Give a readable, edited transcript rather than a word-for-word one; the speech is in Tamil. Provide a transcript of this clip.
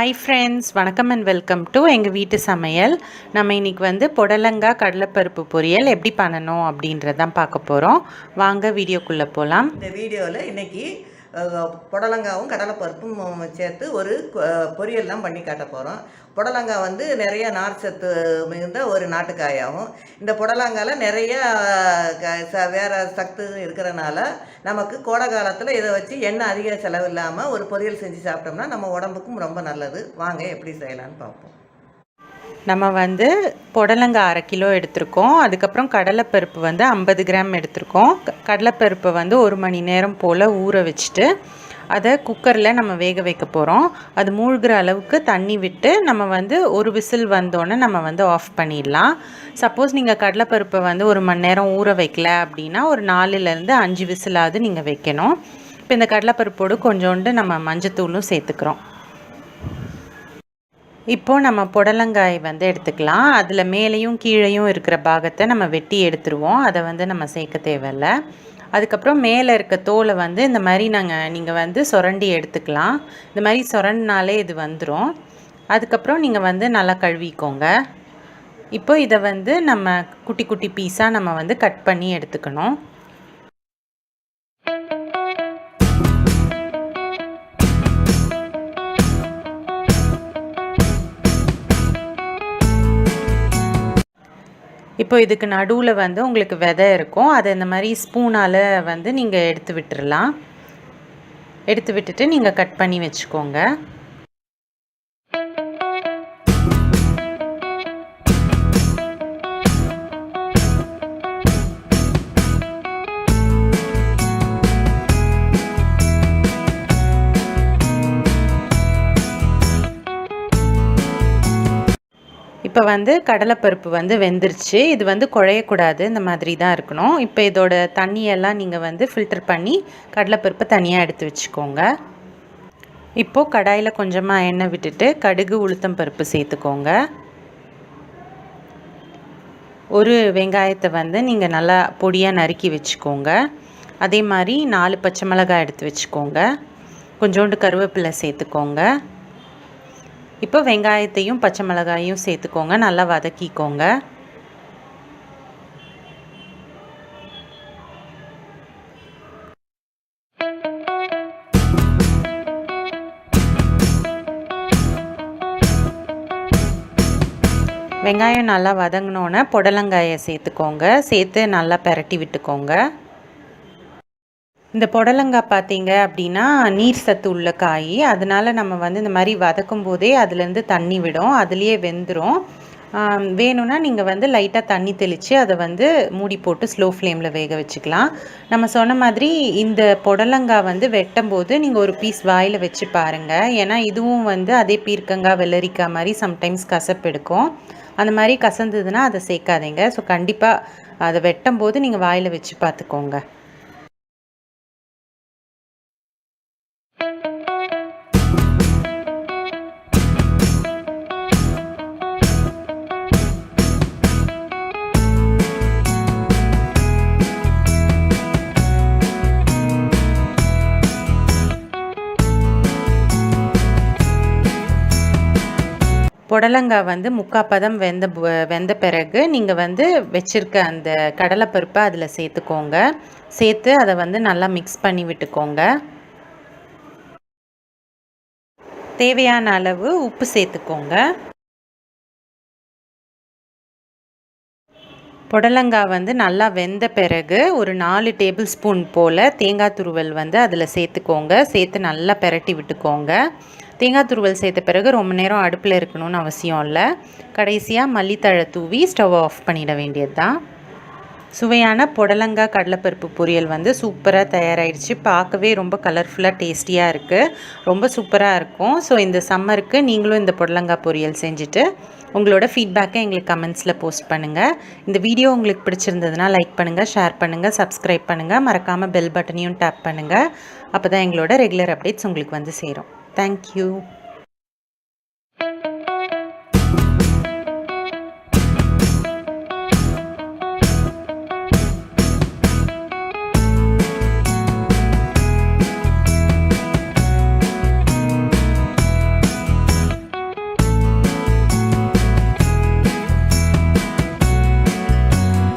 ஹாய் ஃப்ரெண்ட்ஸ், வணக்கம் அண்ட் வெல்கம் டு எங்கள் வீட்டு சமையல். நம்ம இன்றைக்கி வந்து புடலங்காய் கடலைப்பருப்பு பொரியல் எப்படி பண்ணணும் அப்படின்றதான் பார்க்க போகிறோம். வாங்க வீடியோக்குள்ளே போகலாம். இந்த வீடியோவில் இன்றைக்கி புடலங்காவும் கடலைப்பருப்பும் சேர்த்து ஒரு பொரியல் தான் பண்ணி காட்ட போகிறோம். புடலங்காய் வந்து நிறைய நார் சத்து மிகுந்த ஒரு நாட்டுக்காயாகும். இந்த புடலங்காயில் நிறைய வேறு சத்து இருக்கிறனால நமக்கு கோடை காலத்தில் இதை வச்சு எண்ணெய் அதிக செலவு இல்லாமல் ஒரு பொரியல் செஞ்சு சாப்பிட்டோம்னா நம்ம உடம்புக்கும் ரொம்ப நல்லது. வாங்க எப்படி செய்யலான்னு பார்ப்போம். நம்ம வந்து புடலங்காய் 1/2 கிலோ எடுத்திருக்கோம். அதுக்கப்புறம் கடலைப்பருப்பு வந்து 50 கிராம் எடுத்திருக்கோம். கடலைப்பருப்பை வந்து 1 மணி நேரம் போல் ஊற வச்சுட்டு அதை குக்கரில் நம்ம வேக வைக்க போகிறோம். அது மூழ்கிற அளவுக்கு தண்ணி விட்டு நம்ம வந்து ஒரு விசில் வந்தோடனே நம்ம வந்து ஆஃப் பண்ணிடலாம். சப்போஸ் நீங்கள் கடலைப்பருப்பை வந்து 1 மணி நேரம் ஊற வைக்கல அப்படின்னா ஒரு 4லேருந்து 5 விசிலாவது நீங்கள் வைக்கணும். இப்போ இந்த கடலைப்பருப்போடு கொஞ்சோண்டு நம்ம மஞ்சத்தூளும் சேர்த்துக்கிறோம். இப்போது நம்ம புடலங்காய் வந்து எடுத்துக்கலாம். அதில் மேலேயும் கீழேயும் இருக்கிற பாகத்தை நம்ம வெட்டி எடுத்துருவோம். அதை வந்து நம்ம சேர்க்க தேவையில்ல. அதுக்கப்புறம் மேலே இருக்க தோலை வந்து இந்த மாதிரி நீங்கள் வந்து சுரண்டி எடுத்துக்கலாம். இந்த மாதிரி சுரண்டினாலே இது வந்துடும். அதுக்கப்புறம் நீங்கள் வந்து நல்லா கழுவிக்கோங்க. இப்போ இதை வந்து நம்ம குட்டி குட்டி பீஸாக நம்ம வந்து கட் பண்ணி எடுத்துக்கணும். இப்போ இதுக்கு நடுவில் வந்து உங்களுக்கு விதை இருக்கும். அதை இந்த மாதிரி ஸ்பூனால் வந்து நீங்கள் எடுத்து விட்டுறலாம். எடுத்து விட்டுட்டு நீங்கள் கட் பண்ணி வச்சுக்கோங்க. இப்போ வந்து கடலைப்பருப்பு வந்து வெந்துருச்சு. இது வந்து குழையக்கூடாது, இந்த மாதிரி தான் இருக்கணும். இப்போ இதோட தண்ணியெல்லாம் நீங்கள் வந்து ஃபில்டர் பண்ணி கடலைப்பருப்பை தனியாக எடுத்து வச்சுக்கோங்க. இப்போது கடாயில் கொஞ்சமாக எண்ணெய் விட்டுட்டு கடுகு உளுத்தம் பருப்பு சேர்த்துக்கோங்க. ஒரு வெங்காயத்தை வந்து நீங்கள் நல்லா பொடியாக நறுக்கி வச்சுக்கோங்க. அதே மாதிரி 4 பச்சை மிளகாய் எடுத்து வச்சுக்கோங்க. கொஞ்சோண்டு கருவேப்பிலை சேர்த்துக்கோங்க. இப்போ வெங்காயத்தையும் பச்சை மிளகாயும் சேர்த்துக்கோங்க. நல்லா வதக்கிக்கோங்க. வெங்காயம் நல்லா வதங்கினோன்னே புடலங்காயை சேர்த்துக்கோங்க. சேர்த்து நல்லா பெரட்டி விட்டுக்கோங்க. இந்த புடலங்காய் பார்த்தீங்க அப்படின்னா நீர் சத்து உள்ள காய். அதனால் நம்ம வந்து இந்த மாதிரி வதக்கும் போதே அதுலேருந்து தண்ணி விடும், அதுலேயே வெந்துடும். வேணும்னா நீங்கள் வந்து லைட்டாக தண்ணி தெளித்து அதை வந்து மூடி போட்டு ஸ்லோ ஃப்ளேமில் வேக வச்சுக்கலாம். நம்ம சொன்ன மாதிரி இந்த புடலங்காய் வந்து வெட்டும் போது நீங்கள் ஒரு பீஸ் வாயில் வச்சு பாருங்கள். ஏன்னா இதுவும் வந்து அதே பீர்க்கங்காய் வெள்ளரிக்காய் மாதிரி சம்டைம்ஸ் கசப்பு எடுக்கும். அந்த மாதிரி கசந்ததுன்னா அதை சேர்க்காதீங்க. ஸோ கண்டிப்பாக அதை வெட்டும் போது நீங்கள் வாயில் வச்சு பார்த்துக்கோங்க. புடலங்காய் வந்து 3/4 பதம் வெந்த பிறகு நீங்கள் வந்து வச்சுருக்க அந்த கடலைப்பருப்பை அதில் சேர்த்துக்கோங்க. சேர்த்து அதை வந்து நல்லா மிக்ஸ் பண்ணி விட்டுக்கோங்க. தேவையான அளவு உப்பு சேர்த்துக்கோங்க. புடலங்காய் வந்து நல்லா வெந்த பிறகு ஒரு 4 டேபிள் ஸ்பூன் போல் தேங்காய் துருவல் வந்து அதில் சேர்த்துக்கோங்க. சேர்த்து நல்லா பெரட்டி விட்டுக்கோங்க. தேங்காய் துருவல் சேர்த்த பிறகு ரொம்ப நேரம் அடுப்பில் இருக்கணும்னு அவசியம் இல்லை. கடைசியாக மல்லித்தழை தூவி ஸ்டவ் ஆஃப் பண்ணிட வேண்டியது தான். சுவையான புடலங்காய் கடலைப்பருப்பு பொரியல் வந்து சூப்பராக தயாராகிடுச்சு. பார்க்கவே ரொம்ப கலர்ஃபுல்லாக டேஸ்டியாக இருக்குது. ரொம்ப சூப்பராக இருக்கும். ஸோ இந்த சம்மருக்கு நீங்களும் இந்த புடலங்காய் பொரியல் செஞ்சுட்டு உங்களோட ஃபீட்பேக்கை எங்களுக்கு கமெண்ட்ஸில் போஸ்ட் பண்ணுங்கள். இந்த வீடியோ உங்களுக்கு பிடிச்சிருந்ததுன்னா லைக் பண்ணுங்கள், ஷேர் பண்ணுங்கள், சப்ஸ்கிரைப் பண்ணுங்கள். மறக்காமல் பெல் பட்டனையும் டேப் பண்ணுங்கள். அப்போ தான் எங்களோட ரெகுலர் அப்டேட்ஸ் உங்களுக்கு வந்து சேரும். Thank you.